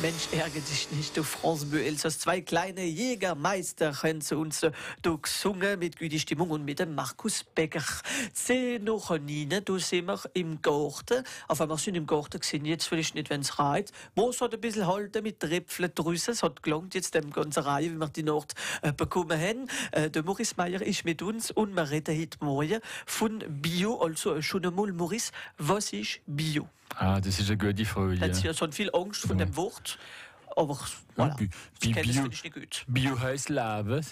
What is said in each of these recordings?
Mensch, ärgere dich nicht, du France Bleu Elsass. Zwei kleine Jägermeister haben zu uns da gesungen mit guter Stimmung und mit dem Markus Becker. 10 nach 9, da sind wir im Garten. Auf einmal sind wir im Garten gesehen, jetzt vielleicht nicht, wenn es reiht. Moos hat ein bisschen halten mit Tröpfchen drüssen. Es hat gelangt jetzt dem ganzen Reihe, wie wir die Nacht bekommen haben. Der Maurice Meyer ist mit uns und wir reden heute Morgen von Bio. Also schon einmal, Maurice, was ist Bio? Ah, das ist eine gute Frage. Hat sie ja so viel Angst von dem Wort, aber voilà, ich kenne das nicht gut. Bio heisst Leben.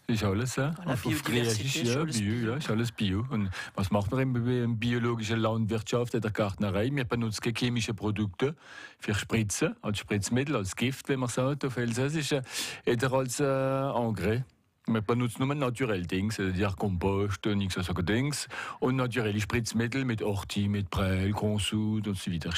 Ist alles, ja. Auf Griechisch, ja, Bio, ja, ist alles Bio. Und was macht man in biologischer Landwirtschaft, in der Gärtnerei? Wir benutzen keine chemischen Produkte für Spritzen, als Spritzmittel, als Gift, wenn man sagt, auf Elsassisch, oder als Engrais. Wir benutzen nur naturelle Dinge, also Kompost, nichts so Dings. Und naturelle Spritzmittel mit Orti, mit Prell, Consud und so weiter.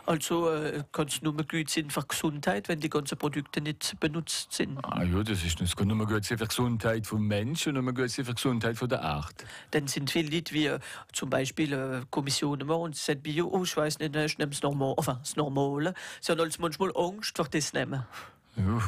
Also kann es nur gut sein für Gesundheit, wenn die ganzen Produkte nicht benutzt sind? Ah ja, das kann nur gut sein für die Gesundheit vom Menschen und nur gut sein für die Gesundheit von der Art. Dann sind viele Leute wie zum Beispiel Kommissionen und sagen Bio, oh, ich weiß nicht, ich nehme das Normale. Sie haben also manchmal Angst vor das nehmen. Ja,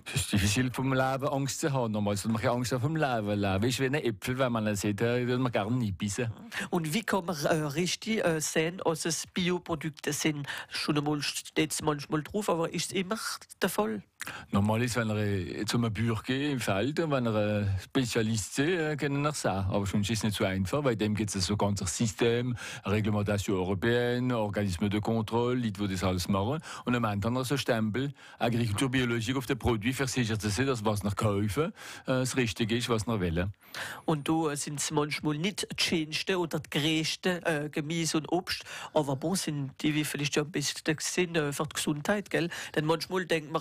das ist diffizil vom Leben Angst zu haben. Normalerweise hat man keine Angst vom Leben. Leben ist wie ein Äpfel, wenn man ihn sieht, da würde man gerne nicht bissen. Und wie kann man richtig sehen, dass es Bioprodukte sind? Schon einmal steht es manchmal drauf, aber ist es immer der Fall? Normal ist, wenn er zum Bauer geht im Feld und wenn er ein Spezialist ist, können er sagen. Aber sonst ist es nicht so einfach, weil dem gibt es so ganz ein System, eine Reglementation européenne, Organisme de Contrôle, Leute, die das alles machen. Und am Ende haben wir so einen Stempel, Agrikultur biologisch auf den Produkt, versichert zu sein, dass was wir kaufen, das Richtige ist, was wir wollen. Und da sind es manchmal nicht die schönsten oder die größten Gemüse und Obst, aber bon, sind die, wie vielleicht ja ein bisschen sind für die Gesundheit, gell? Denn manchmal denkt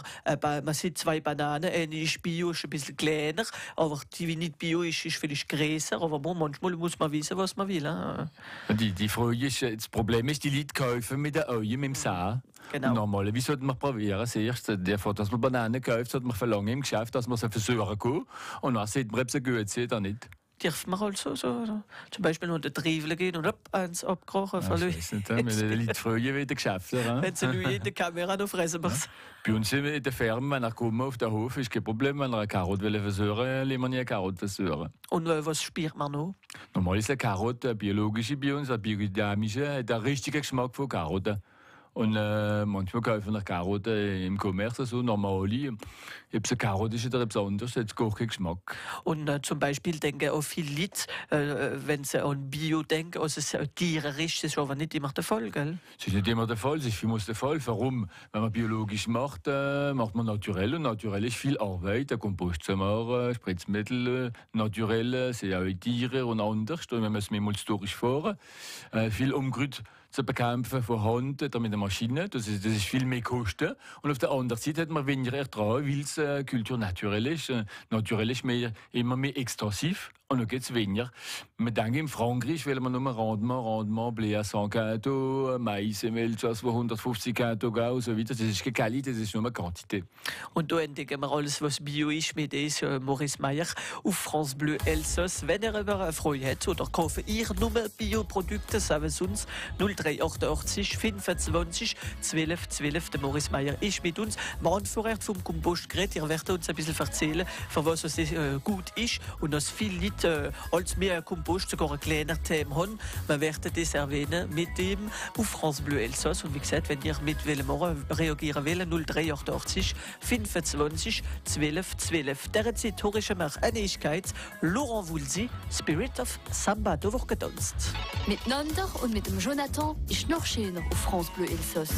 man sieht 2 Bananen, eine ist Bio, ist ein bisschen kleiner, aber die, die nicht Bio ist, ist vielleicht größer, aber bon, manchmal muss man wissen, was man will. Die Frage ist, das Problem ist, die Leute kaufen mit der Eue, mit dem Saat. Genau. Normal, wie sollte man probieren? Zuerst, dass man Bananen kauft, sollte man verlangen im Geschäft, dass man sie versuchen kann. Und dann sieht man, ob sie gut sind oder nicht. Darf man also so zum Beispiel noch den Triefel gehen und eins abkrochen? Ja, ich weiß nicht, wir haben Leute früher wieder Geschäfte. Wenn sie nur in der Kamera noch fressen wir es. Bei uns in der Ferme, wenn er kommt auf den Hof, ist kein Problem. Wenn er eine Karotte versuchen will, lassen wir nie eine Karotte versuchen. Und was spürt man noch? Normal ist eine Karotte, eine biologische bei uns, eine biodynamische, hat den richtigen Geschmack von Karotten. Und manchmal kaufen wir Karotten im Commerce, so normale. Ob es eine Karotte ist oder etwas anderes, hat es gar keinen Geschmack. Und zum Beispiel denken auch viele Leute, wenn sie an Bio denken, also es Tiere ist, das ist aber nicht immer der Fall, gell? Das ist nicht immer der Fall, es ist vielmals der Fall. Warum? Wenn man biologisch macht, macht man naturell. Und naturell ist viel Arbeit, der Kompost zu machen, Spritzmittel, naturell, sind auch Tiere und anders. Und wir müssen mehrmals durchfahren. Viel Unkraut zu bekämpfen von Hand oder mit der Maschine, das ist viel mehr Kosten. Und auf der anderen Seite hat man weniger Ertrag, weil es Kultur naturell ist. Naturell ist immer mehr extensiv und dann geht es weniger. Man denkt, in Frankreich will man nur Rendement, Blé à 100 Quinto, Mais im Elsass, wo 150 Quinto gehen und so weiter. Das ist keine Qualität, das ist nur eine Quantität. Und da entdecken wir alles, was Bio ist, mit dem Maurice Meyer auf France Bleu Elsass. Wenn ihr über eine Freude habt oder kauft ihr nur Bioprodukte, sagen Sie uns 0388 25 12 12. Der Maurice Meyer ist mit uns. Wir haben vorher vom Kompost geredet. Ihr werdet uns ein bisschen erzählen, für was es gut ist und dass viele Leute als mehr Kompost sogar ein kleiner Thema haben. Wir werden das erwähnen mit dem auf France Bleu Elsass. Und wie gesagt, wenn ihr mit reagieren wollt, 0388 25 12 12. Der Zeit hören wir eine Ewigkeit Laurent Voulzy, Spirit of Samba, da wird getanzt. Miteinander und mit dem Jonathan ist noch schöner auf France Bleu Elsass.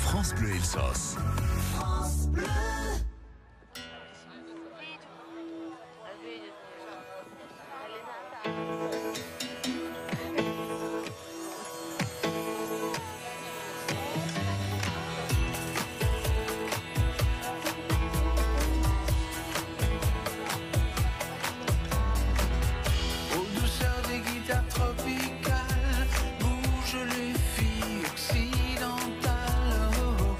France Bleu Elsass. France Bleu. Tropicale, bouge les filles occidentales. Oh,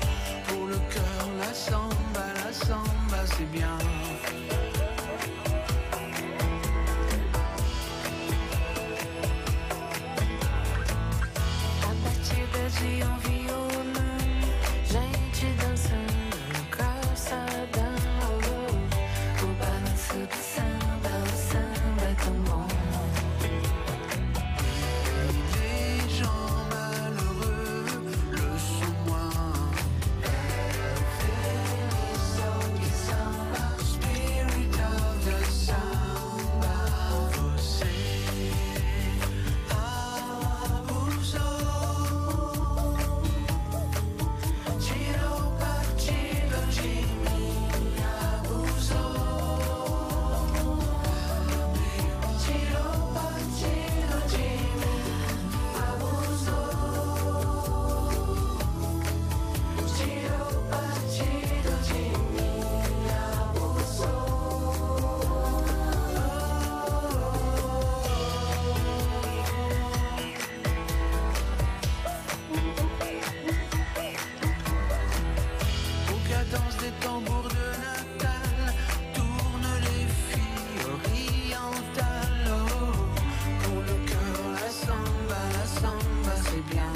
pour le cœur, la samba, c'est bien. À partir d'Asie, on vit c'est bien.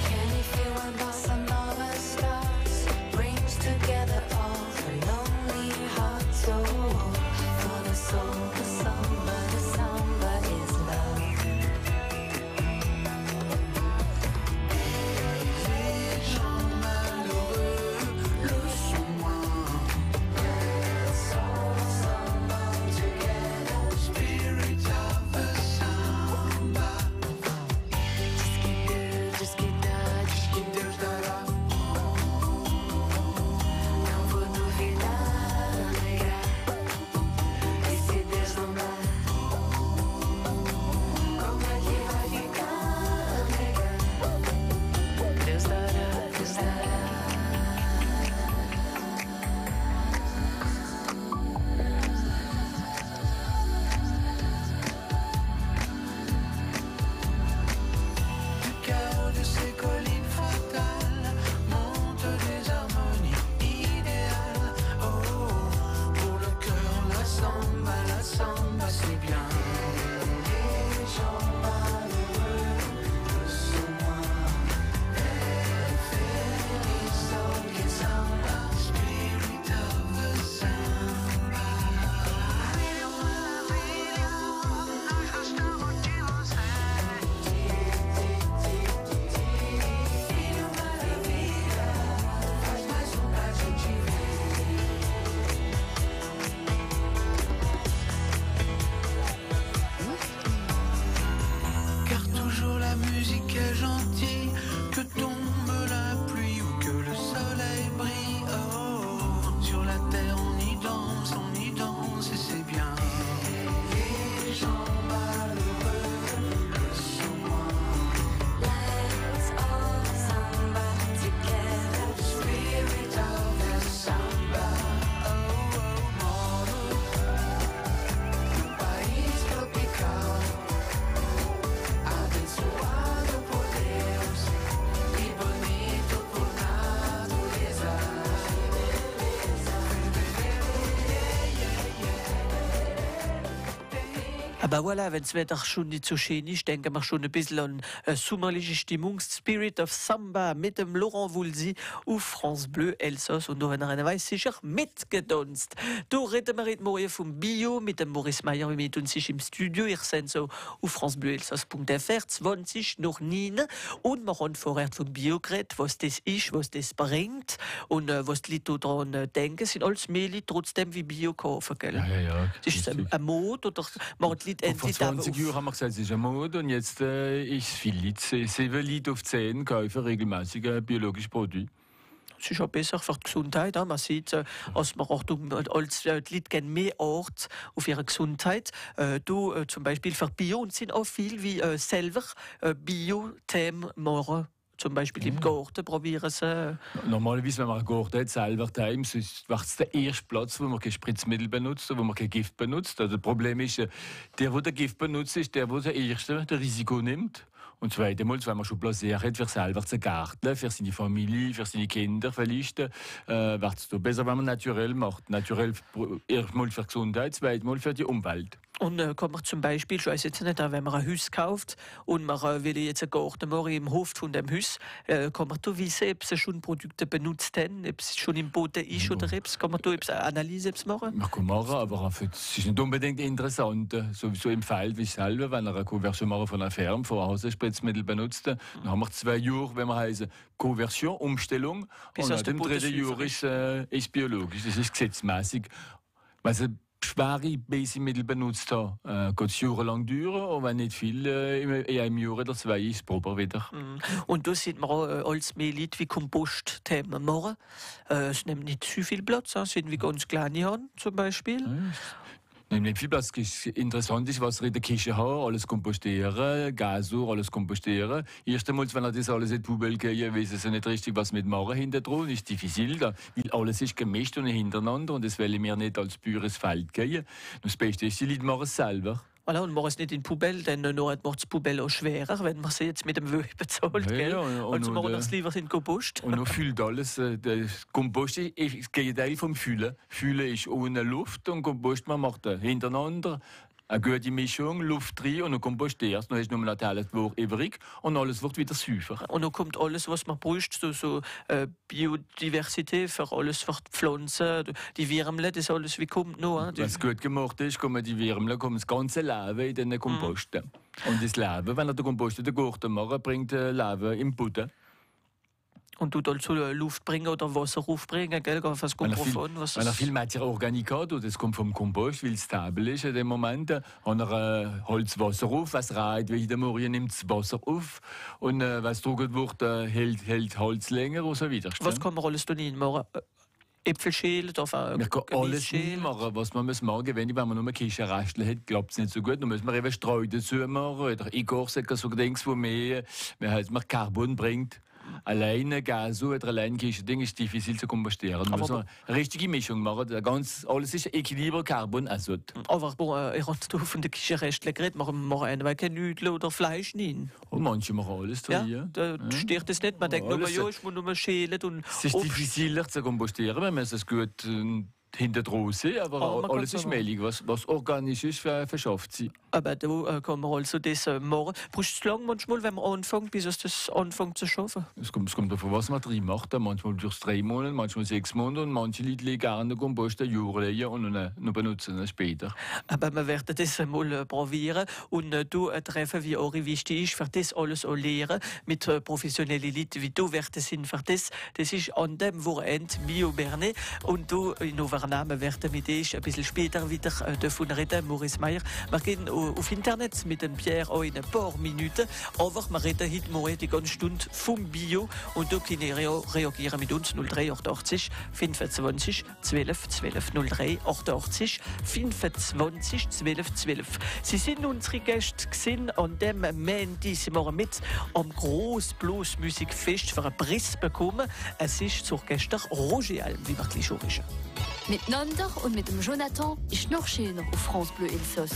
Can you feel when bossa nova starts? Brings together all the lonely hearts. So for the soul, the samba is love. Les gens malheureux le sont moins. Spirit of the samba. Deus dará. Não vou duvidar, negar. E se Deus não dá, como é que vai ficar, negar? Deus dará, Deus dará. Du chaos de ces collines fatales montent des harmonies idéales. Oh, pour le cœur, la samba, c'est bien. Les gens malheureux le sont moins. Feliz que samba, spirit of the samba. Nós estamos de você. Filho maravilha, faz mais vontade de ver. Car toujours la musique est gentille, que tombe la pluie ou que le soleil brille. Oh, sur la terre on y danse et c'est bien. Les gens malheureux le sont moins. Let's all samba together. Spirit of the samba, oh, moro, um país tropical, abençoado por Deus e bonito por natureza. Aber voilà, wenn das Wetter schon nicht so schön ist, denken wir schon ein bisschen an sommerliche Stimmung. Spirit of Samba mit dem Laurent Voulzy auf France Bleu Elsass. Und da haben wir eine Weise sicher mitgedonst. Da reden wir heute Morgen vom Bio mit dem Maurice Meyer, wie mit uns ist im Studio. Ihr seid so auf francebleuelsass.fr, 20 nach 9. Und wir haben vorher vom Bio geredet, was das ist, was das bringt und was die Leute daran denken. Sind alles mehr Leute trotzdem wie Bio kaufen, gell? Ja. Das ist eine Mode oder machen die Leute Vor 20 Jahren haben wir gesagt, es ist eine Mode und jetzt ist viel Leute, 7 Leute auf 10 kaufen regelmäßig biologische Produkte. Es ist auch besser für die Gesundheit. Man sieht, dass man auch als die Leute gehen mehr Ort auf ihre Gesundheit. Du zum Beispiel für Bio und sind auch viel wie selber Bio-Themen machen. Zum Beispiel im Garten probieren sie. Normalerweise, wenn man einen Garten hat, selber daheim, ist es der erste Platz, wo man kein Spritzmittel benutzt, wo man kein Gift benutzt. Also das Problem ist, der Gift benutzt, ist der erste das Risiko nimmt. Und zweitens, wenn man schon Plaisir hat, für selber zu garten, für seine Familie, für seine Kinder vielleicht, wird es besser, wenn man naturell macht. Naturell erstmal für die Gesundheit, zweitens für die Umwelt. Und kann man zum Beispiel, ich weiß jetzt nicht, wenn man ein Haus kauft und man will jetzt einen Garten machen im Hof von dem Haus, kann man da wissen, ob sie schon Produkte benutzt haben, ob es schon im Boden ist oder ob es, kann man da eine Analyse machen? Man kann machen, aber es ist nicht unbedingt interessant. Sowieso im Fall wie selber, wenn er eine Konversion machen von einer Firma, von Haushaltsspritzmittel benutzt, dann haben wir 2 Jahre, wenn wir heißen Konversion, Umstellung, bis und im 3. Jahr ist biologisch, das ist gesetzmäßig. Also, schwere Beisenmittel benutzt habe, geht es jahrelang dauern, und wenn nicht viel, in einem Jahr oder 2 ist es proper wieder. Und da sieht man auch als mehr Leute wie Kompostthemen machen. Es nimmt nicht zu viel Platz, es sind wie ganz kleine Hand zum Beispiel. Nimmt nicht viel Platz. Interessant ist, was wir in der Küche haben, alles kompostieren, Gasur, alles kompostieren. Erst einmal, wenn er das alles in die Pubel geht, weiß er nicht richtig, was mitmachen hinter dran. Ist diffizil, weil alles ist gemischt und hintereinander und das will ich mir nicht als pures Feld gehen. Das Beste ist, die Leute machen es selber. Voilà, und man es nicht in die Poubelle, dann macht die Poubelle auch schwerer, wenn man sie jetzt mit dem Wöhe bezahlt. Ja, Gell? ja, Also und machen wir es lieber in den Kompost. Und noch füllt alles. Der Kompost ist das Gegenteil vom Füllen. Füllen ist ohne Luft und Kompost man macht hintereinander eine gute Mischung, Luft rein und dann kompostierst. Dann hast du nur noch Teile übrig und alles wird wieder sauber. Und dann kommt alles, was man braucht, so Biodiversität für alles, für die Pflanzen, die Würmle, das alles, wie kommt noch. Wenn es gut gemacht ist, kommen die Würmle, kommen das ganze Leben in den Kompost. Und das Leben, wenn er den Kompost in den Garten macht, bringt Leben im Boden. Und du also Luft bringen oder Wasser aufbringen, gell? Was kommt drauf an? Wenn er viel Matière organique hat, das kommt vom Kompost, weil es stabil ist in dem Moment, hat er Holzwasser auf, was reiht, wie der Morgen nimmt das Wasser auf und was gedruckt wird, hält Holz länger und so weiter. Was kann man alles tun machen? Äpfel schälen, man kann alles schälen. machen, was man muss machen. Wenn man nur Kicherestel hat, klappt es nicht so gut. Dann muss man eben Streu dazu machen oder Igorsäcke, so Dings, wo mehr Carbon bringt. Alleine Gas oder allein Ding ist diffizil zu kompostieren. Man muss eine richtige Mischung machen. Alles ist Equilibre Carbon Azot. Aber ich habe von den Kicheresten geredet, machen wir keine Nudeln oder Fleisch rein. Und manche machen alles drin. Ja, da stört es nicht. Man denkt nur, ja, ich muss nur schälen und es ist diffiziler zu kompostieren, wenn man es gut hinter draußen, aber alles ist mehlig. Was organisch ist, verschafft sie. Aber da kann man also das machen. Brauchst du lange manchmal, wenn man anfängt, bis es das anfängt zu schaffen? Es kommt davon, was man drin macht. Manchmal durch 3 Monate, manchmal 6 Monate und manche Leute legen gerne den Kompost ein Jahr legen und dann benutzen ihn später. Aber wir werden das mal probieren und du treffen, wie auch wichtig ist, für das alles auch lernen mit professionellen Leuten wie du werden sind für das. Das ist an dem Wochenende Bio Berne und du in Overnahmen werden mit dir ein bisschen später wieder davon reden, Maurice Meyer. Wir gehen auf Internet mit dem Pierre auch in ein paar Minuten, aber wir reden heute morgen die ganze Stunde vom Bio und du kannst reagieren mit uns 0388 25 12 12 03 88 25 12 12. Sie sind unsere Gäste gesehen an dem Montag. Sie machen mit am Gross Blues Musikfest für einen Preis bekommen. Es ist zur gestern Roger Alm, wie wir gleich schon wissen. Miteinander und mit dem Jonathan ist noch schöner auf France Bleu Elsass.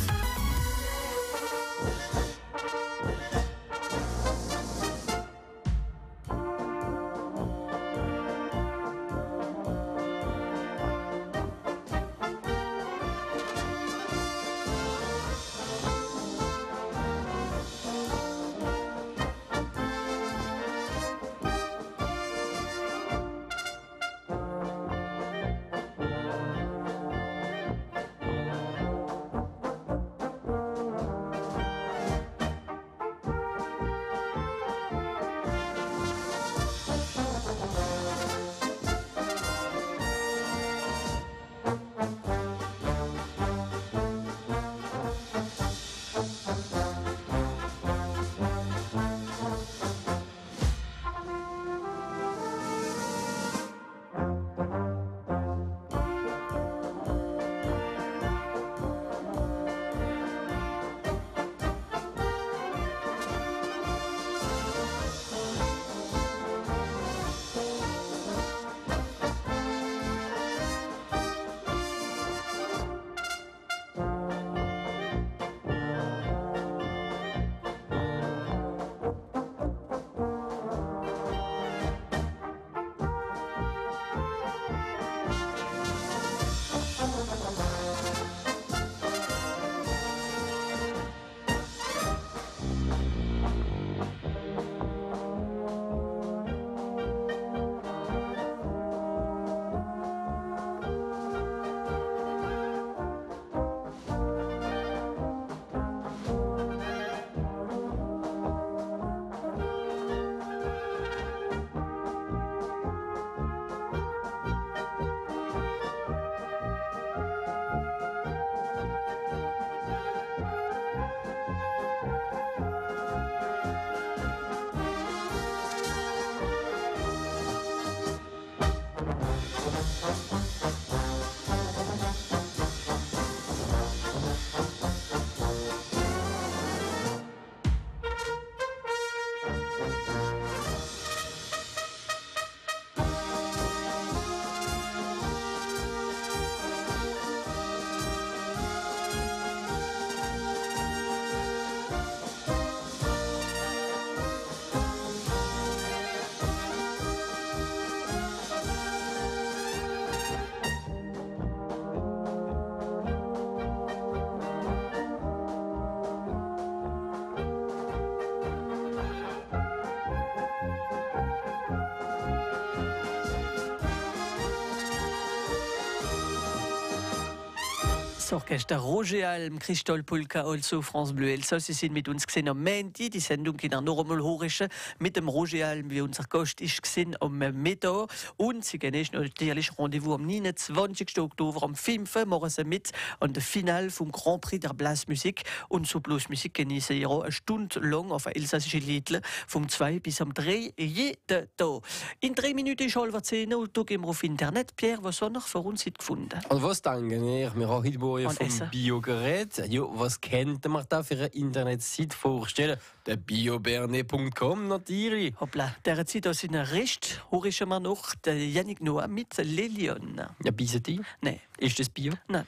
Das Orchester Roger Alm, Christol Polka, also France Bleu Elsass. Sie sind mit uns gesehen am Montag. Die Sendung in der normal horische mit dem Roger Alm, wie unser Gast ist gesehen am Mittag. Und sie gehen natürlich Rendezvous am 29. Oktober am 5. morgens mit an der Finale vom Grand Prix der Blasmusik. Und so Blasmusik genießen ihr auch eine Stunde lang auf elsassische Lieder vom 2 bis am 3 jeden Tag. In 3 Minuten ist halb 10 Uhr. Da gehen wir auf Internet. Pierre, was haben wir für uns gefunden? Und was denken ihr? Wir haben heute Morgen Und vom Essen. Biogerät. Ja, was könnte man da für eine Internetseite vorstellen? Der bioberne.com natürlich. Hoppla, der Zeit aus seiner Rest hören wir noch der Yannick Noah mit Lilion. Ja, beißen die? Nein, Ist das Bio? nein.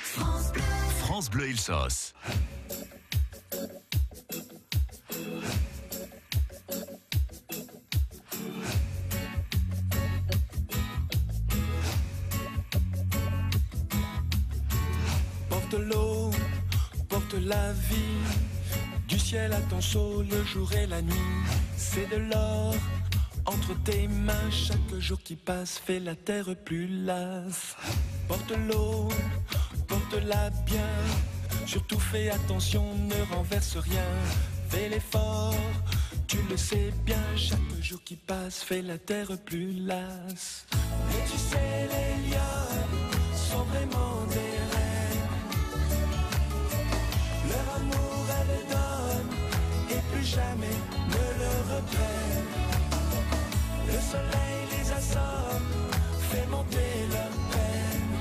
France Bleu Elsass. Porte l'eau, porte la vie, du ciel à ton saut, le jour et la nuit. C'est de l'or entre tes mains, chaque jour qui passe fait la terre plus lasse. Porte l'eau, porte-la bien, surtout fais attention, ne renverse rien. Fais l'effort, tu le sais bien, chaque jour qui passe fait la terre plus lasse. Et tu sais, les lions sont vraiment des reines. Leur amour, elles donnent et plus jamais ne le reprennent. Le soleil les assomme, fait monter leur peine.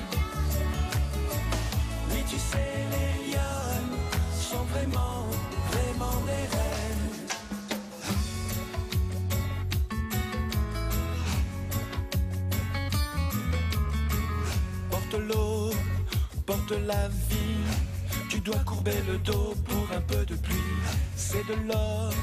Oui, tu sais, les lionnes sont vraiment, vraiment des reines. Porte l'eau, porte la vie. Tu dois courber le dos pour un peu de pluie. C'est de l'or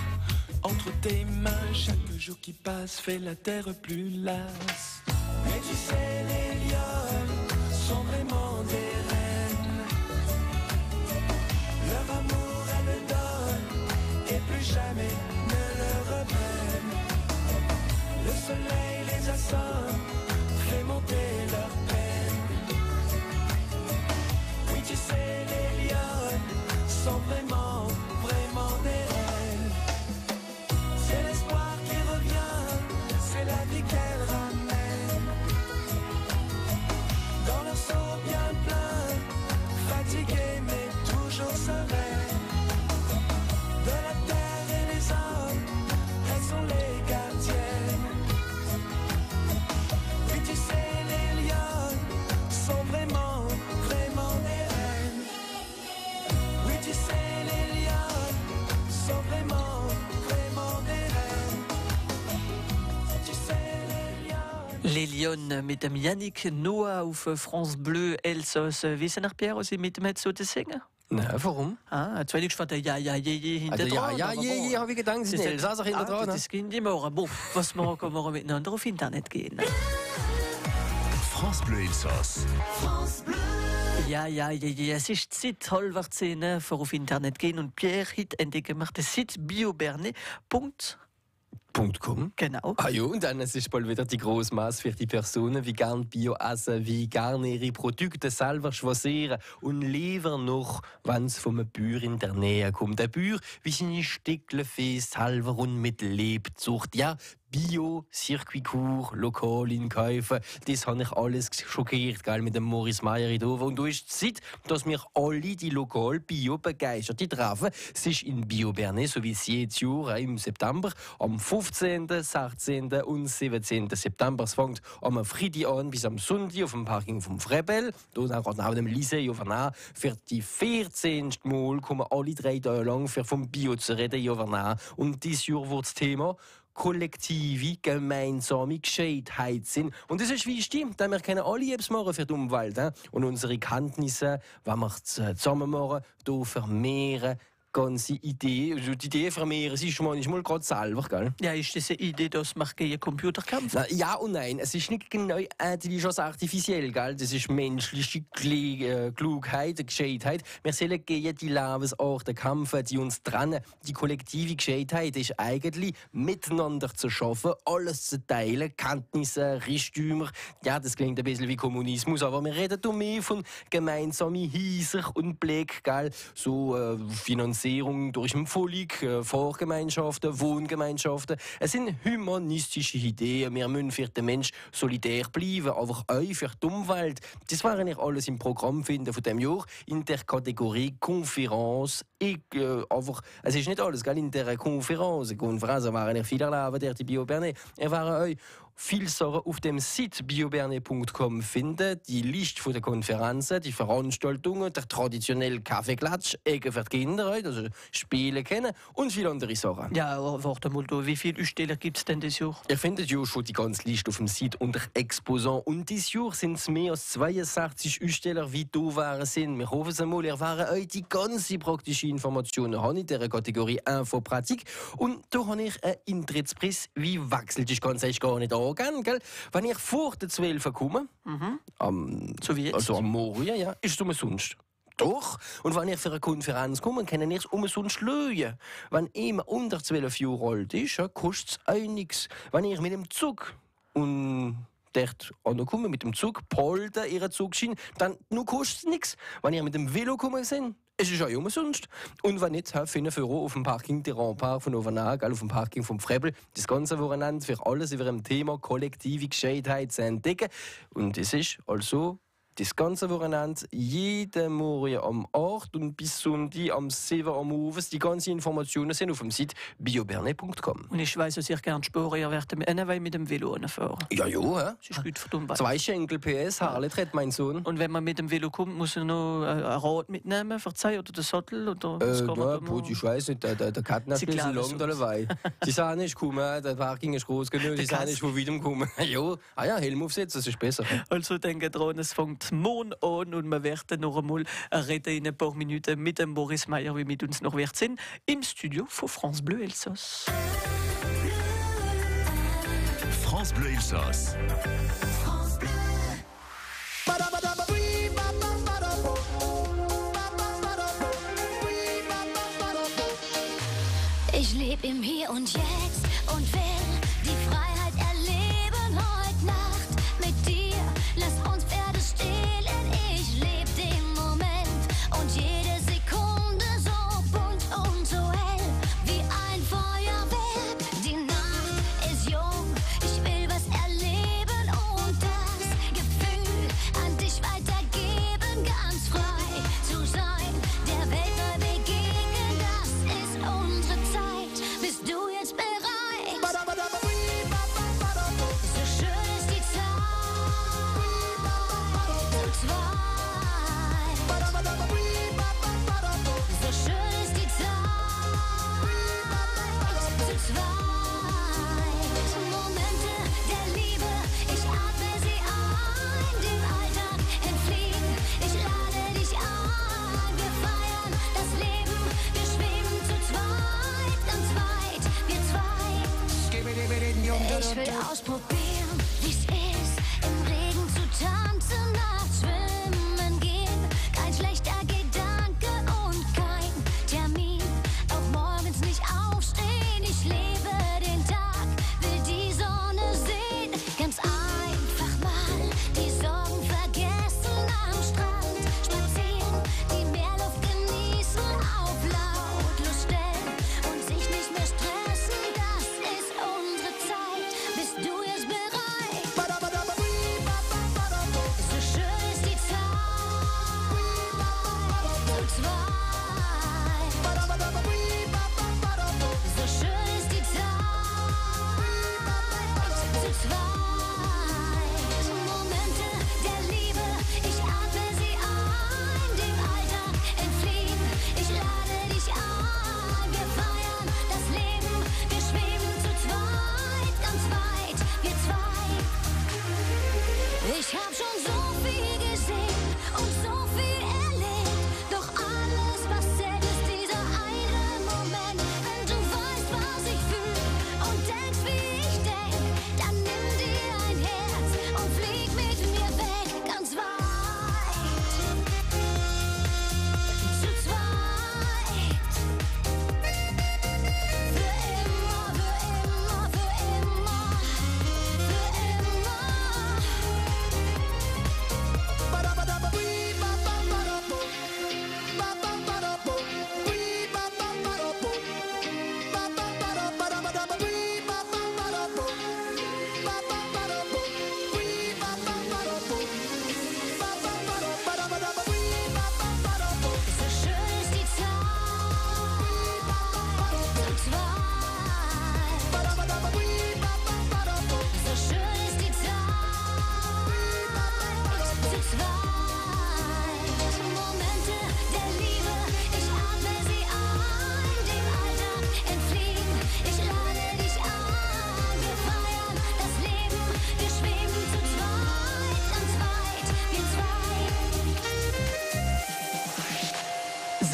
entre tes mains. Chaque jour qui passe fait la terre plus lasse. Mais tu sais, les lionnes sont vraiment des reines. Leur amour, elles le donnent et plus jamais ne le reprennent. Le soleil les assomme, fait monter leur peine. Oui, tu sais, les lionnes sont vraiment, vraiment des reines. C'est l'espoir qui revient, c'est la vie qu'elles ramènent. Dans leur seau bien plein, fatiguées mais toujours sereines. De la terre et les hommes, elles sont les gardiennes. Oui, tu sais, les lionnes sont vraiment, vraiment des reines. Oui, tu sais, les lionnes sont vraiment, vraiment des reines. Tu sais, les lionnes. Les Lions mit dem Yannick Noah auf France Bleu Elsass. Wissen nach Pierre, was sie mit so zu singen? Nein, warum? Ah, jetzt will ich von der Ja, hinter Ja, dran. ja, aber ja, bon. ja, habe ich gedacht, sie sind Elsässer hinter dran. Das gehen die morgen. Bon, was morgen können wir miteinander auf Internet gehen. France Bleu Elsass. Ja, es ist Zeit, halb 10 für auf Internet gehen und Pierre hat entdeckt gemacht, das Site bioberne.com. Genau. Ah ja, und dann ist bald wieder die grosse Masse für die Personen, wie gern Bio essen, wie gern ihre Produkte selber choisieren und lieber noch, wenn es vom Bauer in der Nähe kommt. Der Bauer, wie seine Stückle selber und mit Lebzucht. Ja, Bio, Circuitcourt, lokal einkaufen, das habe ich alles schockiert, gell, mit dem Moritz Meyer in Dover. Und da ist die Zeit, dass wir alle die lokal Bio-Begeisterte treffen. Es ist in Bio-Berne, so wie es jedes Jahr im September, am 15., 16. und 17. September. Es fängt am Freitag an bis am Sonntag auf dem Parking vom Frebel. Da geht nach dem Lycée Joverna. Für die 14. Mal kommen alle 3 Tage lang für vom Bio zu reden, Joverna. Und dieses Jahr wird das Thema kollektive, gemeinsame Gescheitheit sind. Und das ist wie stimmt, denn wir können alle etwas machen für die Umwelt. Und unsere Kenntnisse, wenn wir zusammen machen, vermehren ganze Idee. Also die Idee vermehren sich manchmal gerade selber, gell? Ja, ist das eine Idee, dass man gegen Computerkampf? Na, ja und nein. Es ist nicht genau Intelligenz artifiziell, gell? Das ist menschliche Klugheit, Gescheitheit. Wir sollen gegen die Lebensarten kämpfen, die uns trennen. Die kollektive Gescheitheit ist eigentlich miteinander zu schaffen, alles zu teilen, Kenntnisse, Reichtümer. Ja, das klingt ein bisschen wie Kommunismus, aber wir reden hier mehr von gemeinsamen Häuser und Blick, gell? So Finanzierung durch den Volk, Fahrgemeinschaften, Wohngemeinschaften. Es sind humanistische Ideen. Wir müssen für den Menschen solidär bleiben, aber auch für die Umwelt. Das werden wir alles im Programm finden von diesem Jahr in der Kategorie Konferenz. Einfach, es ist nicht alles, gell? In der Konferenz waren wir viel erleben, der die BioBerne. Wir waren auch viele Sachen auf dem Site bioberne.com finden. Die Liste der Konferenzen, die Veranstaltungen, der traditionelle Kaffeeklatsch, Ecke für die Kinder, also Spiele kennen und viele andere Sachen. Ja, warte mal, wie viele Aussteller gibt es denn dieses Jahr? Ihr findet ja schon die ganze Liste auf dem Site unter Exposant. Und dieses Jahr sind es mehr als 62 Aussteller, wie da waren sind. Wir hoffen es einmal, ihr waren euch die ganze praktische Informationen haben in dieser Kategorie Infopratik. Und da habe ich einen Eintrittspreis. Wie wechselt das Ganze gar nicht an, gell? Wenn ich vor der 12 komme, So wie jetzt? also am Morgen, ja, ist es umsonst. Doch. Und wenn ich für eine Konferenz komme, kann ich es umsonst lösen. Wenn jemand unter 12 Jahre alt ist, ja, kostet es auch nichts. Wenn ich mit dem Zug und dort ankomme, mit dem Zug, polter ihren Zugschein, dann kostet es nichts. Wenn ich mit dem Velo komme, ist es auch umsonst. Und wenn nicht, 5 € auf dem Parking der Rempart von Overnag, auf dem Parking vom Frebel. Das ganze Wochenende für alles über dem Thema kollektive Gescheitheit zu entdecken. Und es ist also das ganze Wochenende, jeden Morgen am 8 und bis Sonntag am 7 am Abend. Die ganzen Informationen sind auf dem Site bioberne.com. Und ich weiss, dass ich gerne spüre, ihr werdet mit dem Velo fahren. Ja, ja. Das ist gut für die Umwelt. 2 Schenkel PS, Harlet hat mein Sohn. Und wenn man mit dem Velo kommt, muss man noch ein Rad mitnehmen, verzeihen, oder den Sattel, oder was kann man da machen? Ich weiß nicht, der Katten Sie ist glauben lang es dabei. Sie sagen nicht, komm, der Parking ist groß genug, sie sagen nicht, wo wieder kommen. Ja, Helm aufsetzen, das ist besser. Also denke dran, es fängt morgen an und wir werden noch einmal reden in ein paar Minuten mit dem Boris Meyer, wie mit uns noch wert sind, im Studio von France Bleu Elsass. France Bleu Elsass. Ich lebe im Hier und Jetzt und will die Freiheit erleben heute Nacht mit dir. Lass uns Pferde stehlen, ich lebe den Moment und jede Sekunde so bunt und so hell wie ein Feuerwerk. Die Nacht ist jung, ich will was erleben und das Gefühl an dich weitergeben, ganz frei zu sein, der Welt neu begegnen, das ist unsere Zeit. Bist du jetzt bereit? So schön ist die Zeit, zu zweit. So schön ist die Zeit, zu zweit. Momente der Liebe, ich atme sie ein, dem Alltag entfliehen, ich lade dich ein. Wir feiern das Leben, wir schweben zu zweit, ganz weit, wir zwei. Ich will ausprobieren, wie's ist, im Regen zu tanzen, nachts schwimmen gehen. Kein schlechter Gedanke und kein Termin. Auch morgens nicht aufstehen, ich lebe den Tag, will die Sonne sehen. Ganz einfach mal die Sorgen vergessen, am Strand spazieren, die Meerluft genießen, auf lautlos stellen und sich nicht mehr stressen. Das ist unsere Zeit. Bist du jetzt bereit?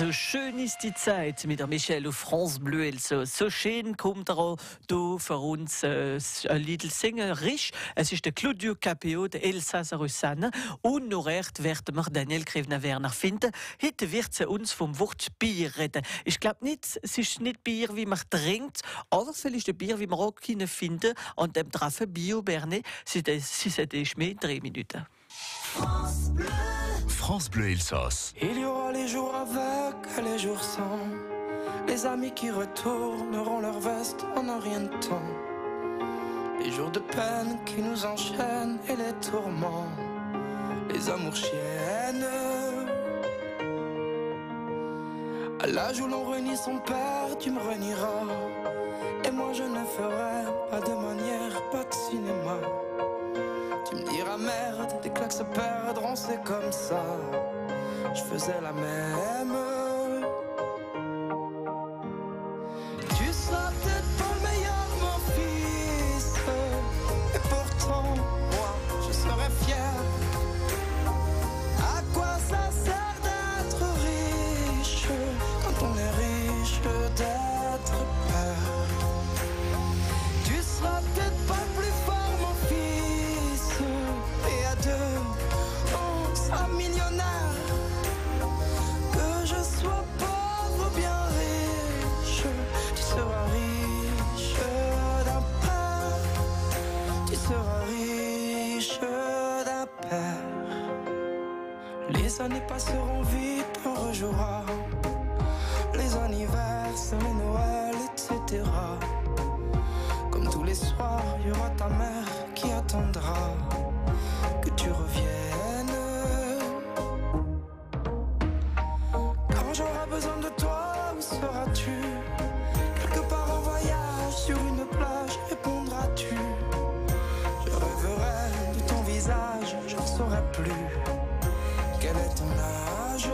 So schön ist die Zeit mit der Michelle auf France Bleu Elsass. So schön kommt er hier für uns ein Lied singen. Risch, es ist der Claudio Capéo, der Elsasser Russanne. Und noch recht werden wir Daniel Krevner-Werner finden. Heute wird sie uns vom Wort Bier reden. Ich glaube nicht, es ist nicht Bier, wie man trinkt, aber vielleicht ein Bier, wie man auch finden an dem Treffen Bio Bernet. Sie sind mehr in 3 Minuten. France Bleu Elsass. Il y aura les jours avec et les jours sans. Les amis qui retourneront leur veste en un rien de temps. Les jours de peine qui nous enchaînent et les tourments. Les amours chiennes. À l'âge où l'on renie son père, tu me renieras. Et moi je ne ferai pas de manière, pas de cinéma. Tu me diras merde, des claques se perdront, c'est comme ça. Je faisais la même. Tu seras peut-être pas le meilleur, mon fils. Et pourtant, moi, je serais fier. À quoi ça sert d'être riche quand on est riche d'être père? Tu seras peut-être pas le plus fort, mon fils. Et à deux, on sera millionnaire. Que je sois pauvre ou bien riche, tu seras riche d'un père. Tu seras riche d'un père. Les années passeront vite, on rejouera les anniversaires, les Noëls, etc. Comme tous les soirs, il y aura ta mère qui attendra que tu reviennes. Quand j'aurai besoin de toi, où seras-tu? Quelque part en voyage, sur une plage, répondras-tu? Je rêverai de ton visage, je ne saurai plus quel est ton âge.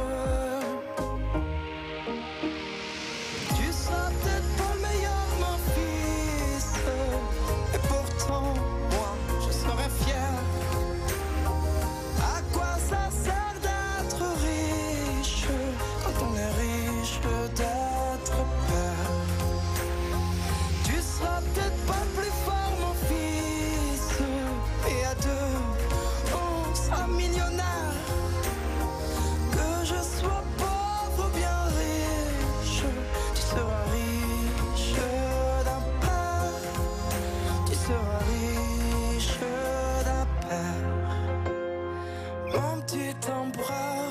Tu seras peut-être pas le meilleur, mon fils. Et pourtant, moi, je serai fier. À quoi ça sert d'être riche quand on est riche d'être père? Tu seras peut-être pas le plus fort, mon fils. Et à deux, on sera millionnaire. Que je sois pauvre ou bien riche, tu seras riche d'un père. Tu seras riche d'un père. Mon petit empereur,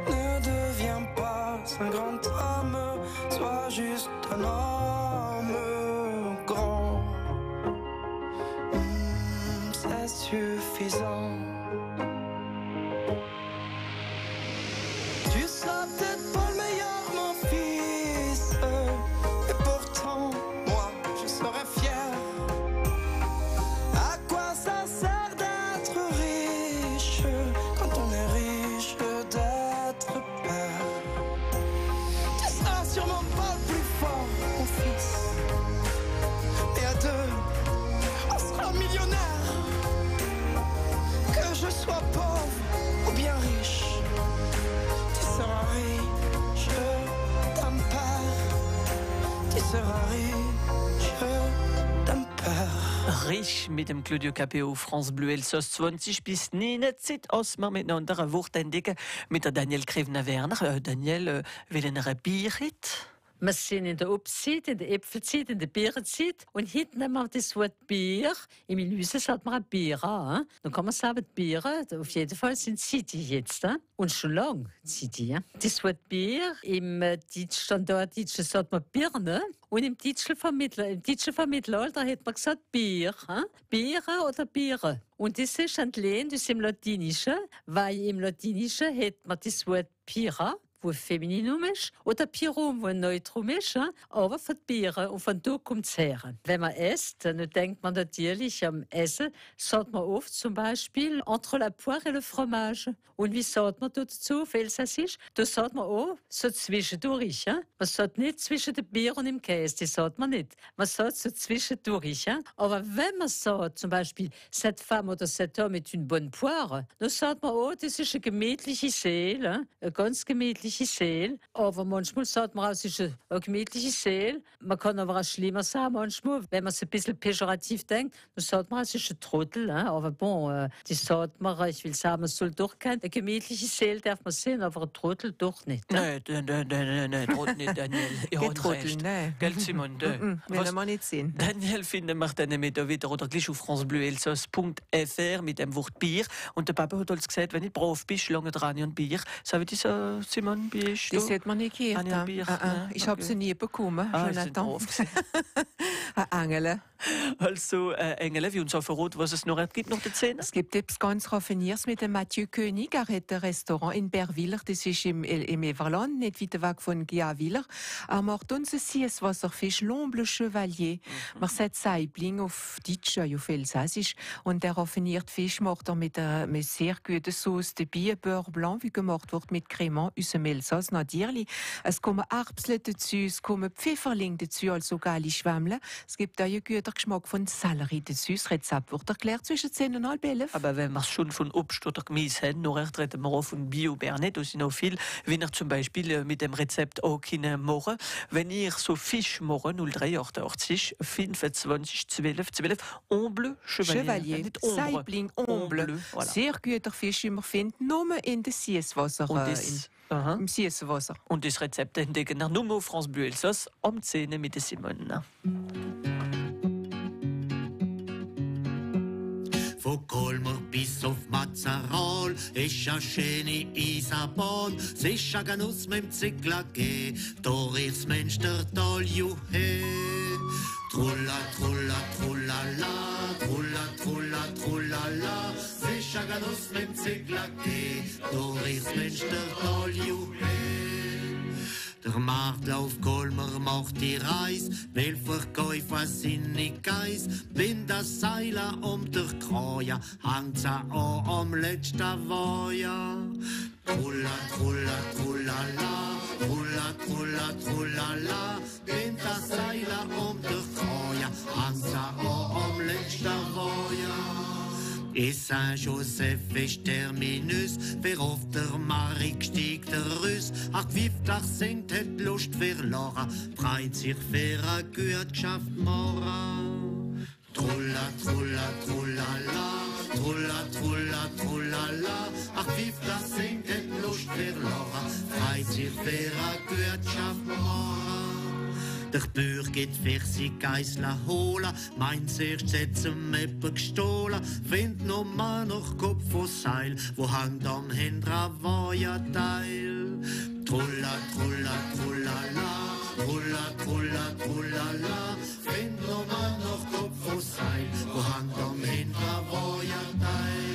ne deviens pas un grand homme, sois juste un homme grand. C'est suffisant. Tu seras peut-être pas le meilleur, mon fils. Et pourtant, moi, je serai fier. À quoi ça sert d'être riche quand on est riche d'être père? Tu seras sûrement pas le plus fort, mon fils. Et à deux, on sera millionnaire. Que je sois pauvre ou bien riche, tu seras riche d'un père. Tu seras riche d'un père. Risch mit dem Claudio Capéo France Bleu Elsass 20 bis 9 Zeit aus wir miteinander ein Wort entdecken mit der Daniel Krevner-Werner. Daniel, welchen Bier hat? Wir sind in der Obstzeit, in der Äpfelzeit, in der Beerenzeit. Und heute nehmen wir das Wort Bier. Im Ilüse sagt man ein Bier an. Dann kann man sagen, Bier, auf jeden Fall sind City jetzt. Und schon lange City. Das Wort Bier, im Standarddeutschen sagt man Birne. Und im deutschen Mittelalter hat man gesagt Bier. Biere oder Biere. Und das ist entlehnt aus dem Latinischen, weil im Latinischen hat man das Wort Pira, wo ein Femininum ist, oder Pirum, wo ein Neutrum ist, aber von Bieren. Und von da kommt es her. Wenn man isst, dann denkt man natürlich am Essen, sagt man oft zum Beispiel entre la poire et le fromage. Und wie sagt man dazu auf Elsassisch? Da sagt man auch so zwischendurch. Man sagt nicht zwischen dem Bier und dem Käse, das sagt man nicht. Man sagt so zwischendurch. Aber wenn man sagt, zum Beispiel, cette femme oder cet homme est une bonne poire, dann sagt man auch, das ist eine gemütliche Seele, eine ganz gemütliche gemütliche Seele. Aber manchmal sagt man auch, es ist eine gemütliche Seele. Man kann aber auch schlimmer sagen manchmal. Wenn man es ein bisschen pejorativ denkt, dann sagt man, es ist ein Trottel. Hein? Aber bon, das sagt man, ich will sagen, man soll doch keine gemütliche Seele darf man sehen, aber ein Trottel doch nicht. Nein, Trottel nicht, Daniel. Ich habe recht. Nein. Gell, Simon? Will man nicht sehen. Daniel findet macht dann mit wieder oder gleich auf francebleuelsass.fr mit dem Wort Bier. Und der Papa hat uns gesagt, wenn du brav bist, lange dran und Bier. So wie das, Simon, Bier ist Das hat man nicht gehört. Ah, Bier. Ja, Ich habe sie nie bekommen. Jonathan. Engel. Also, Engel, wie uns auch verrät, was es noch gibt nach der Szene. Es gibt etwas ganz Raffiniertes mit dem Mathieu König. Er hat ein Restaurant in Berwiller, das ist im Everland, nicht weit weg von Giaviller. Er macht uns ein Süßwasserfisch, l'Omble Chevalier. Man sagt Saibling auf Deutsch, auf Elsassisch. Und der raffinierte Fisch macht er mit sehr guter Sauce dabei, Beurre Blanc, wie gemacht wird mit Cremant aus dem Elsass, natürlich. Es kommen Erbsen dazu, es kommen Pfifferling dazu, also geile Schwämmle. Es gibt auch einen guten Geschmack von Sellerie dazu. Das Rezept wird erklärt zwischen 10 und halb 11. Aber wenn wir schon von Obst oder Gemüse haben, noch reden wir auch von Bio-Berne. Da sind noch viel, wenn ihr zum Beispiel mit dem Rezept auch machen. Wenn ihr so Fisch machen, 0388 25 12 12, Omble Chevalier. Saibling, Omble. Voilà. Sehr guter Fisch, wie man findet, nur in das Süßwasser. Im Süßwasser. Und das Rezept entdecken wir nur auf France Bleu Elsass um 10 mit der Simone. Von Colmar bis auf Mazzaral ist eine schöne Isabahn. Es ist ein Genuss mit dem Zicklage, da ist Münstertal, juhe. Trulla, trulla, trullala, trulla, trulla, trullala. Es ist ein Genuss mit dem Zicklage, da ist Münstertal, juhe. Der Markt auf Colmar macht die Reis, weil Verkäufer sind nicht Geist. Wenn das Seiler um der Kraja hängt auch am letzten Weiher. Trulla, trulla, trullala, trulla, trulla, trullala. Wenn das Seiler um der Kraja hängt auch am letzten Weiher. Et Saint-Joseph ist Terminus, wer auf der Mark stieg der Rüss. Ach, Wiftach singt, het Lust verloren, breit sich für a gut geschafft Mora. Trulla, trulla, trullala, trulla, trulla, trullala. Ach, Wiftach singt, het Lust verloren, breit sich für a gut geschafft Mora. Der Bauer geht Pfirsich Geissler holen, meint erst setzen Mepper gestohlen, find noch mal noch Kopf von Seil, wo hängt am Händler Weiherteil. Trulla, trulla, trullala, trulla, trulla, trullala, find noch mal noch Kopf von Seil, wo hängt am Händler Weiherteil.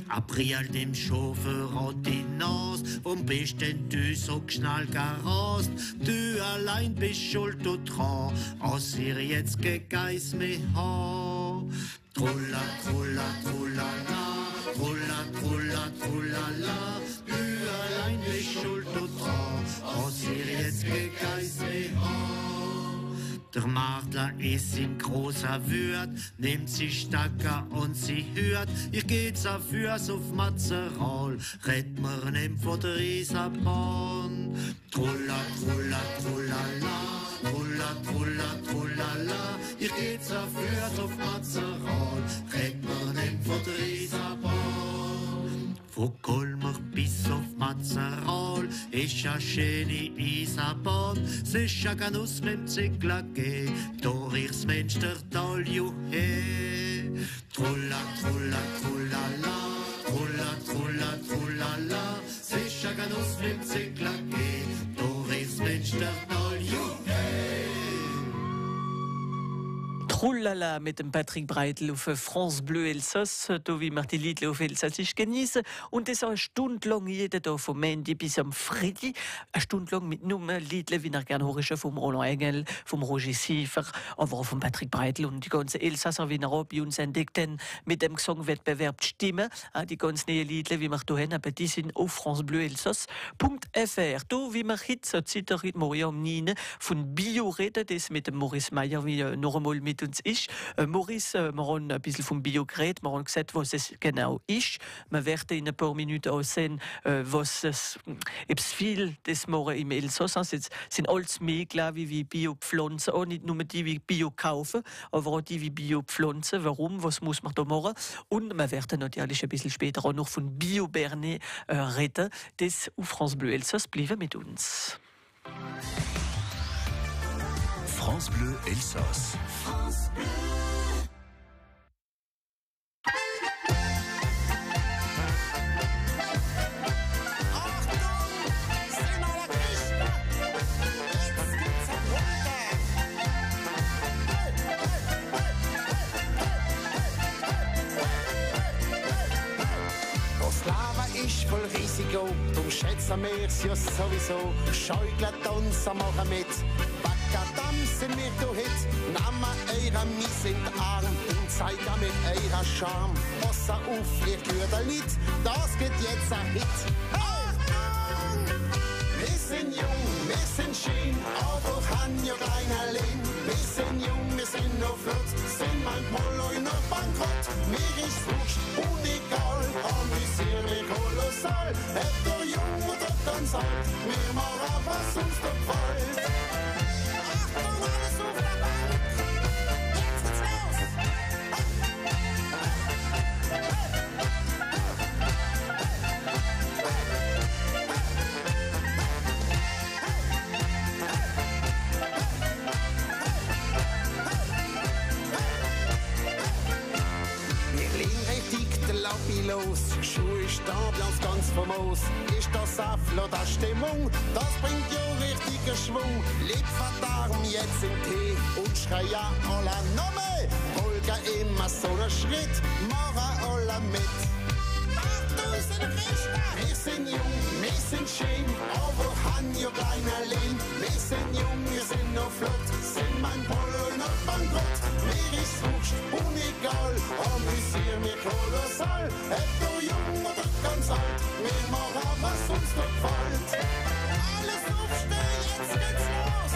April dem Chauffeur hat die Nas, warum bist denn du so schnell gerast? Du allein bist schuld und dran, als ihr jetzt Gegeiß mehr habt. Trulla, trulla, trullala, trulla, trulla, trullala, du allein bist schuld und dran, als ihr jetzt Gegeiß mehr habt. Der Makler ist in großer Würd, nimmt sie Stacker und sie hört, ich geht's auf Fürs auf Mazzeral, rett mir nem vor der Isabahn. Trulla, trulla, trullala, trulla, trulla, trullala, ich geht's auf Fürs auf Mazzeral, rett mir nem vor der Isabahn. Von Colmar bis auf Mazzaral ist eine schöne Isabahn. Es ist ein Genuss mit dem Zicklage, durch das Münstertal, juhe. Trulla, trulla, trullala, trulla, trulla, trullala. Es ist ein Genuss mit dem Zicklage, durch das Münstertal, juhe. Trullala mit dem Patrick Breitel auf France Bleu Elsass, da wie wir die Lieder auf Elsassisch genießen. Und das eine Stunde lang jeden Tag vom Montag bis am Freitag. Eine Stunde lang mit nur Lieder, wie ihr gerne hört, vom Roland Engel, vom Roger Siefer, aber auch von Patrick Breitel und die ganzen Elsasser, wie ihr auch bei uns entdeckt haben, mit dem Gesangwettbewerb Stimme. Die ganzen neuen Lieder, wie wir hier haben, aber die sind auf francebleuelsass.fr. Da, wie wir heute zur Zeit morgen um 9 von Bio reden, das mit dem Maurice Meyer, wie noch einmal mit uns es ist. Maurice, wir haben ein bisschen vom Bio geredet, wir haben gesagt, was es genau ist. Wir werden in ein paar Minuten auch sehen, was es viel das machen im Elsass. Also es sind alles mehr, glaube ich, wie Biopflanzen, auch nicht nur die wie Bio kaufen, aber auch die wie Biopflanzen. Warum, was muss man da machen? Und wir werden natürlich ein bisschen später auch noch von Bio-Bernet reden. Das auf France Bleu Elsass, bleiben mit uns. France Bleu Elsass. France Bleu. Ist voll Risiko, darum schätzen wir es ja sowieso. Schäugle tanzen machen mit, Backadam sind wir da hit. Namen eurer Mies in den Arm und zeigen mit eurer Charme. Wasser auf, ihr Gürtel nicht, das geht jetzt ein Hit. Achtung! Wir sind jung, wir sind schön, aber haben ja keiner Lehn. Wir sind jung, wir sind noch flott, sind manchmal auch noch bankrott. Mir ist wurscht und egal, amüsier mich kolossal. Ob der jung oder ganz alt, wir machen was uns da gefällt. Achtung, alles auf der Bank, jetzt geht's los. Los. Schuhe ist da, Ambiance ganz famos. Ist das Saft oder Stimmung? Das bringt ja richtigen Schwung. Leb verdarm jetzt im Tee und schrei ja alle noch mehr. Folge immer so einen Schritt, machen alle mit. Achtung, sind Christen! Wir sind jung, wir sind schön, aber haben ja keiner Lehn. Wir sind jung, wir sind noch flott, sind manchmal noch bankrott. Mir ist wurscht und egal, amüsier mich kolossal. Ob du jung oder ganz alt, wir machen was uns da gefällt. Alles aufstehen, jetzt geht's los!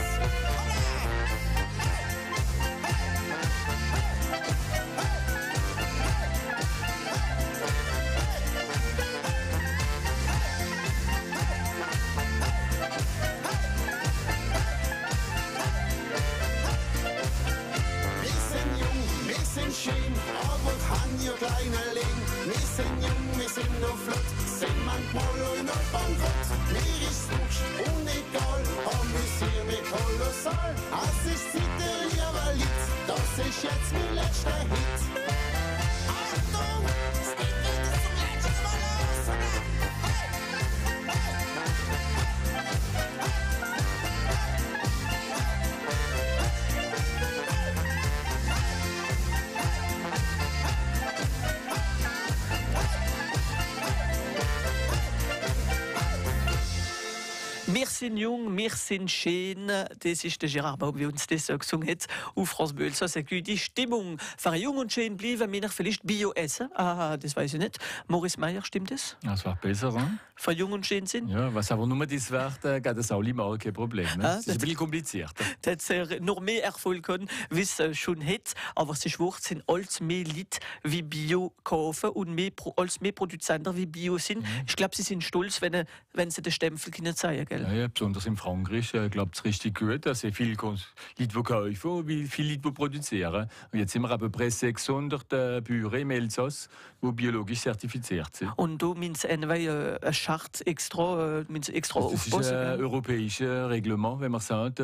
Schön, aber haben ja kleine Lehn. Wir sind jung, wir sind noch flott, sind manchmal auch noch bankrott. Mir ist wurscht und egal, amüsier mich kolossal. Es ist Zeit der lieber Lied, das ist jetzt mein letzter Hit. Achtung, es geht wieder zum letzten Mal los. Wir sind jung, wir sind schön. Das ist der Gerard Baum, wie uns das gesungen hat. Auf France Bleu Elsass, eine gute Stimmung. Für jung und schön bleiben, wir vielleicht Bio essen. Ah, das weiß ich nicht. Maurice Meyer, stimmt das? Das war besser, ne? Für jung und schön sind? Ja, was aber nur das wird, geht das auch immer kein Problem. Ne? Das ist ein bisschen kompliziert. Das hat noch mehr Erfolg können, wie es schon hat. Aber es ist wahr, sind alles mehr Leute wie Bio kaufen und als mehr Produzenten wie Bio sind. Ich glaube, sie sind stolz, wenn sie den Stempel können zeigen können. Ja, besonders in Frankreich klappt es richtig gut. Da sind viele Leute, die kaufen und viele Leute, die produzieren. Und jetzt sind wir aber bei 600 Bäuereien im Elsass, die biologisch zertifiziert sind. Und du meinst eine Schart extra aufpassen? Das ist ein europäisches Reglement, wenn man sagt.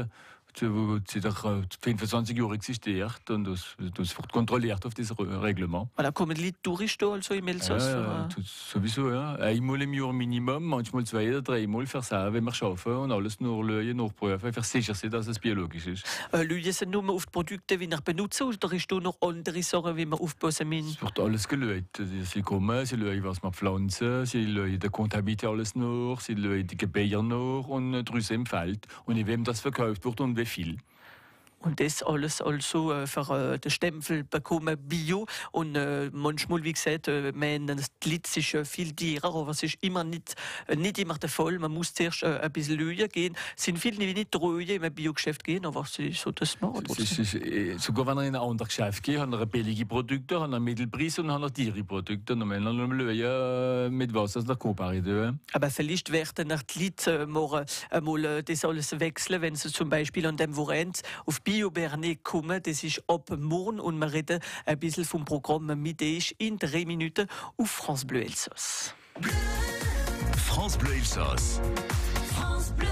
Die 25 Jahre existiert und das wird kontrolliert auf dieses Reglement. Da kommen die Leute durch, also im Elsass? Ja, sowieso, ja. Einmal im Jahr Minimum, manchmal 2 oder 3 Mal für ça, wenn wir arbeiten und alles nachprüfen, für sicher sein, dass es biologisch ist. Leute sind nur auf die Produkte, wie wir benutzen, oder ist da noch andere Sachen, wie wir aufpassen müssen? Es wird alles geschaut. Sie kommen, sie schauen, was wir pflanzen, sie schauen den Kontaminat alles nach, sie schauen die Gebäude nach und drüben im Feld. Und in wem das verkauft wird und wie viel. Und das alles also für den Stempel bekommen Bio. Und manchmal, wie gesagt, die Leute sich viel teurer, aber es ist immer nicht immer der Fall. Man muss zuerst ein bisschen Lüge gehen. Es sind viele, die nicht treu in ein Biogeschäft gehen, aber es ist so das machen. Sogar wenn er in ein anderes Geschäft geht, hat er billige Produkte, hat er Mittelpreis und hat er teure Produkte. Und wenn er noch Lüge mit was das der Kooperative. Aber vielleicht werden die Leute mal das alles wechseln, wenn sie zum Beispiel an dem Wochenende auf Bio-Bernet kommen. Das ist ab morgen und wir reden ein bisschen vom Programm mit euch in 3 Minuten auf France Bleu Elsass. France Bleu Elsass. France Bleu.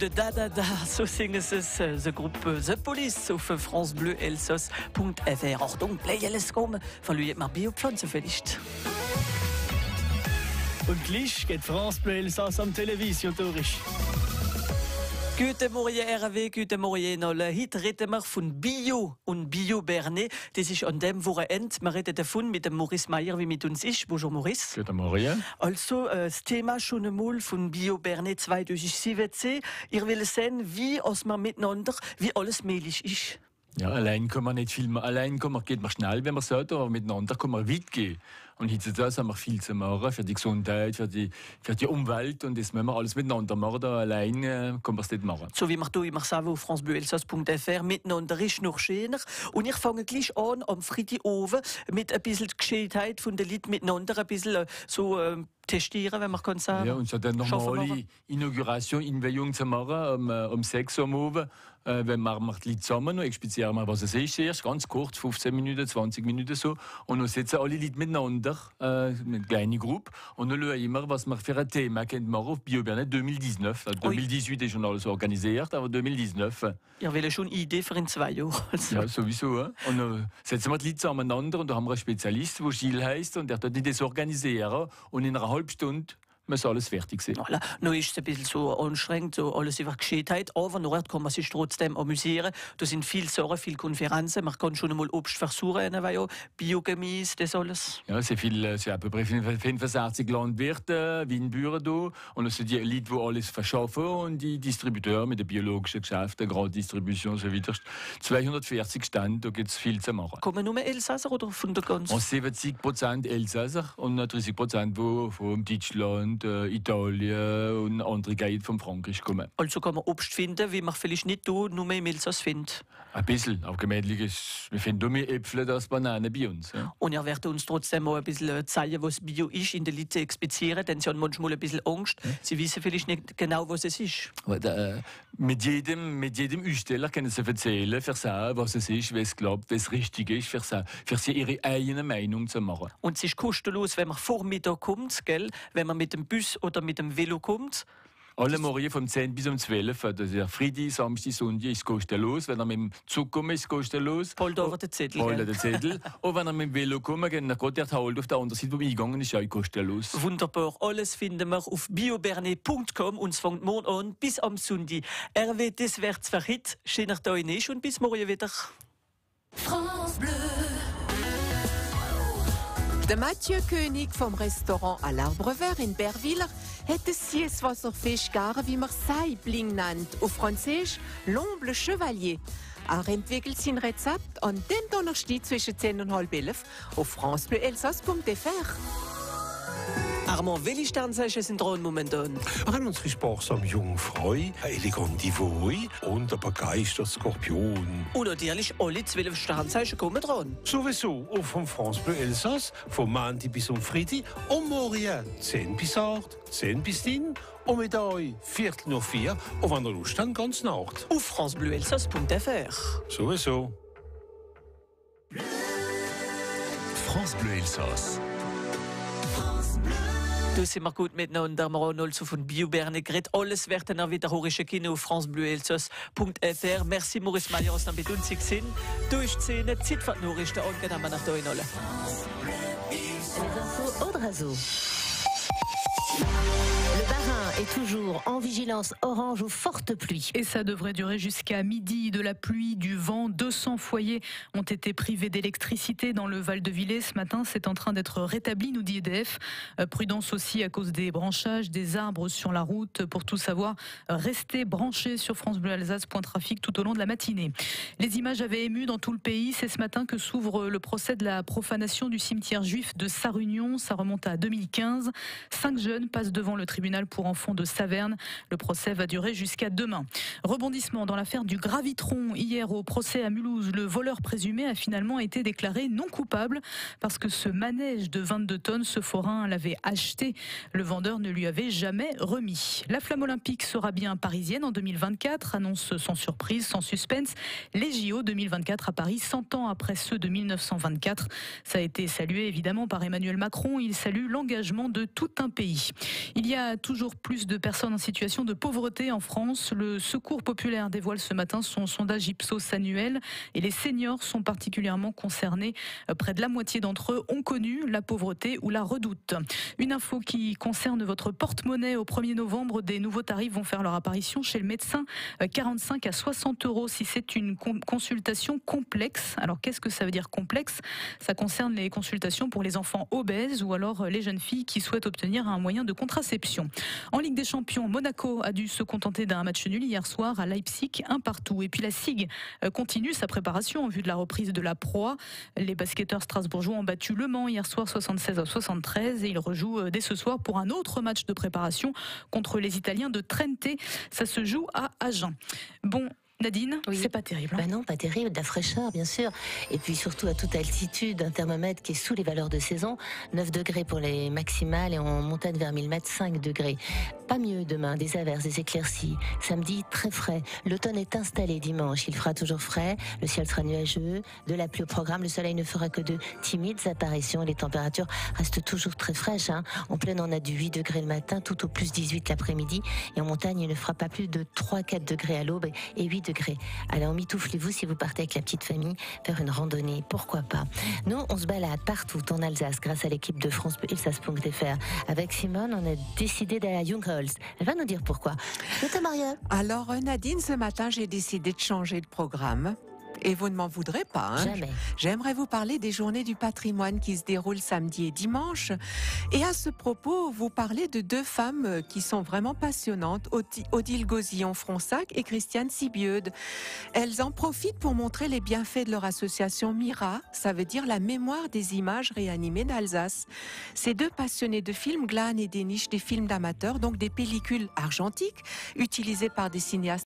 De da, so singen es the Gruppe The Police auf francebleuelsass.fr. Achtung, play alles kommen, von lui mal Biopflanzen vielleicht. Und gleich geht France Bleu Elsass am Television durch. Guten Morgen, RW, guten Morgen alle. Heute reden wir von Bio und Bio-Bernet. Das ist an dem Wochenende. Wir reden davon mit dem Maurice Meyer, wie mit uns ist. Bonjour, Maurice. Guten Morgen. Also, das Thema schon einmal von Bio-Bernet 2017. Ihr wollt sehen, wie wir miteinander, wie alles möglich ist. Ja, allein kann man nicht viel mehr. Allein geht man schnell, wenn man sagt, aber miteinander kann man weit gehen. Und heutzutage haben wir viel zu machen für die Gesundheit, für die Umwelt. Und das müssen wir alles miteinander machen. Da allein kann man es nicht machen. So wie wir hier immer sagen auf francebleuelsass.fr, miteinander ist noch schöner. Und ich fange gleich an am Freitagabend mit ein bisschen Gescheitheit von den Leuten miteinander, ein bisschen so testieren, wenn man kann sagen. Ja, und so eine normale Inauguration, Einweihung zu machen, um 6 Uhr am Abend. wenn man macht die zusammen und explizieren wir, was es ist. Erst ganz kurz, 15 Minuten, 20 Minuten so. Und dann sitzen alle Leute miteinander, mit kleinen Gruppen. Und dann schauen wir, was wir für ein Thema machen auf BioBerne 2019. Also 2018 ist schon alles organisiert, aber 2019. Ja, will schon Idee für in 2 Jahren. Also. Ja, sowieso. Und dann setzen wir die Leute zusammeneinander und da haben wir einen Spezialist, der Gilles heisst, und der tut das organisieren. Und in einer halben Stunde muss alles fertig sein. Voilà. Nun ist es ein bisschen so anstrengend, so alles über Gescheitheit, aber nachher kann man sich trotzdem amüsieren. Da sind viele Sachen, viele Konferenzen, man kann schon einmal Obst versuchen, ja, Biogemüse, das alles. Ja, c'est à peu près 65 Landwirte, Weinbauern da. Und es sind die Leute, die alles verschaffen und die Distributeure mit den biologischen Geschäften, Granddistribution und so weiter. 240 Stände, da gibt es viel zu machen. Kommen nur Elsasser oder von der ganzen? 70% Elsasser und 30% von Deutschland, Italien und andere Guide von Frankreich kommen. Also kann man Obst finden, wie man vielleicht nicht nur im Elsass findet. Ein bisschen, auch gemütlich. Wir finden mehr Äpfel als Bananen bei uns. Ja. Und ihr werdet uns trotzdem mal ein bisschen zeigen, was Bio ist, in den Leuten explizieren, denn sie haben manchmal ein bisschen Angst. Sie wissen vielleicht nicht genau, was es ist. Mit jedem Aussteller können sie erzählen, für sie, was es ist, was es glaubt, was richtig ist, für sie ihre eigene Meinung zu machen. Und es ist kostenlos, wenn man vor Mittag kommt, gell? Wenn man mit dem Bus oder mit dem Velo kommt. Alle Morgen vom 10 bis um 12. Das ist ja Freitag, Samstag, Sonntag ist kostenlos. Wenn er mit dem Zug kommt, ist kostenlos. Holt over den Zettel. Holt den Zettel. Und wenn er mit dem Velo kommt, dann geht er holt auf der anderen Seite, wo wir eingegangen ist, auch kostenlos. Wunderbar. Alles finden wir auf bioberne.com und es fängt morgen an bis am Sonntag. RW, das wär's für heute. Schöner Tag nicht und bis morgen wieder. France Bleu. Der Mathieu König vom Restaurant à l'Arbre Vert in Berwiller hat ein Sieswasserfisch garen, wie man Saibling nennt, auf Französisch L'Omble Chevalier. Er entwickelt sein Rezept an dem Donnerstag zwischen 10 und halb 11 auf francebleuelsass.fr. Armand, welche Sternzeichen sind dran momentan? Unsere sparsame Jungfrau, eine elegante Voi und ein begeisterter Skorpion. Und natürlich alle 12 Sternzeichen kommen dran. Sowieso auf vom France Bleu Elsass, vom Montag bis um Freitag und morgen 10 bis 8, 10 bis 10 und mit euch 3:45 und wenn ihr Lust habt, ganz Nacht. Auf francebleuelsass.fr. Sowieso. France Bleu Elsass. Da sind wir gut miteinander. Wir haben also von BioBerne geredet. Alles werden wir wieder hören auf francebleuelsass.fr. Merci Maurice Meyer, dass ihr mit uns sind. Durchziehen, Zeit für die Nachrichten. Und gehen wir nach Doinole. Les infos Audrazo. Le Bas-Rhin est toujours en vigilance orange aux fortes pluies. Et ça devrait durer jusqu'à midi. De la pluie, du vent, 200 foyers ont été privés d'électricité dans le Val-de-Villers. Ce matin, c'est en train d'être rétabli, nous dit EDF. Prudence aussi à cause des branchages, des arbres sur la route. Pour tout savoir, restez branchés sur francebleualsace.trafic tout au long de la matinée. Les images avaient ému dans tout le pays. C'est ce matin que s'ouvre le procès de la profanation du cimetière juif de Sarre-Union. Ça remonte à 2015. 5 jeunes passent devant le tribunal pour enfants de Saverne. Le procès va durer jusqu'à demain. Rebondissement dans l'affaire du Gravitron. Hier, au procès à Mulhouse, le voleur présumé a finalement été déclaré non coupable parce que ce manège de 22 tonnes, ce forain l'avait acheté. Le vendeur ne lui avait jamais remis. La flamme olympique sera bien parisienne en 2024, annonce sans surprise, sans suspense. Les JO 2024 à Paris, 100 ans après ceux de 1924. Ça a été salué évidemment par Emmanuel Macron. Il salue l'engagement de tout un pays. Il y a toujours plus de personnes en situation de pauvreté en France. Le Secours populaire dévoile ce matin son sondage Ipsos annuel et les seniors sont particulièrement concernés. Près de la moitié d'entre eux ont connu la pauvreté ou la redoutent. Une info qui concerne votre porte-monnaie. Au 1er novembre, des nouveaux tarifs vont faire leur apparition chez le médecin. 45 à 60 € si c'est une consultation complexe. Alors qu'est-ce que ça veut dire complexe? Ça concerne les consultations pour les enfants obèses ou alors les jeunes filles qui souhaitent obtenir un moyen de contraception. En Ligue des Champions, Monaco a dû se contenter d'un match nul hier soir à Leipzig, 1-1. Et puis la SIG continue sa préparation en vue de la reprise de la Pro A. Les basketteurs strasbourgeois ont battu Le Mans hier soir 76-73 et ils rejouent dès ce soir pour un autre match de préparation contre les Italiens de Trente. Ça se joue à Agen. Bon, Nadine, Oui. c'est pas terrible. Ben non, pas terrible, de la fraîcheur bien sûr. Et puis surtout à toute altitude, un thermomètre qui est sous les valeurs de saison, 9 degrés pour les maximales et en montagne vers 1000 mètres, 5 degrés. Pas mieux demain, des averses, des éclaircies. Samedi, très frais. L'automne est installé dimanche, il fera toujours frais, le ciel sera nuageux, de la pluie au programme, le soleil ne fera que de timides apparitions, les températures restent toujours très fraîches. En plaine, on a du 8 degrés le matin, tout au plus 18 l'après-midi, et en montagne, il ne fera pas plus de 3-4 degrés à l'aube et 8 degrés. Alors, mitouflez-vous si vous partez avec la petite famille faire une randonnée, pourquoi pas. Nous, on se balade partout en Alsace grâce à l'équipe de France Alsace.fr. Avec Simone, on a décidé d'aller à Jungholz. Elle va nous dire pourquoi. Maria. Alors, Nadine, ce matin, j'ai décidé de changer de programme. Et vous ne m'en voudrez pas. Jamais. J'aimerais vous parler des journées du patrimoine qui se déroulent samedi et dimanche. Et à ce propos, vous parlez de 2 femmes qui sont vraiment passionnantes, Odile Gozillon-Fronsac et Christiane Sibieud. Elles en profitent pour montrer les bienfaits de leur association MIRA, ça veut dire la mémoire des images réanimées d'Alsace. Ces 2 passionnés de films glanent et dénichent des films d'amateurs, donc des pellicules argentiques, utilisées par des cinéastes